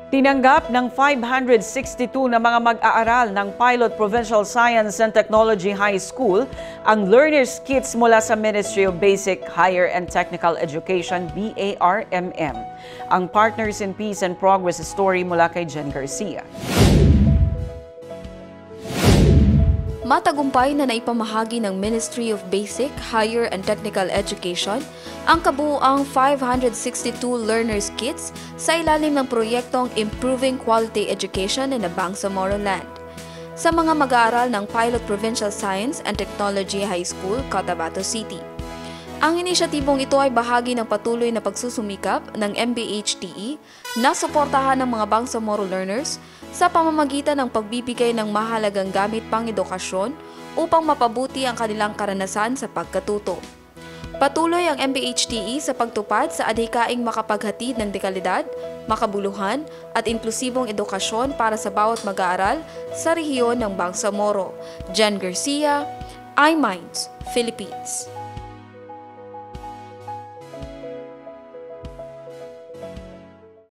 Tinanggap ng 562 na mga mag-aaral ng Pilot Provincial Science and Technology High School ang learners kits mula sa Ministry of Basic, Higher and Technical Education, BARMM. Ang Partners in Peace and Progress story mula kay Jen Garcia. Matagumpay na naipamahagi ng Ministry of Basic, Higher and Technical Education ang kabuuang 562 learners kits sa ilalim ng proyektong Improving Quality Education in the Bangsamoro Land. Sa mga mag-aaral ng Pilot Provincial Science and Technology High School, Cotabato City. Ang inisyatibong ito ay bahagi ng patuloy na pagsusumikap ng MBHTE na suportahan ng mga Bangsamoro learners sa pamamagitan ng pagbibigay ng mahalagang gamit pang-edukasyon upang mapabuti ang kanilang karanasan sa pagkatuto. Patuloy ang MBHTE sa pagtupad sa adhikaing makapaghatid ng dekalidad, makabuluhan at inklusibong edukasyon para sa bawat mag-aaral sa rehiyon ng Bangsamoro. Jen Garcia, iMinds, Philippines.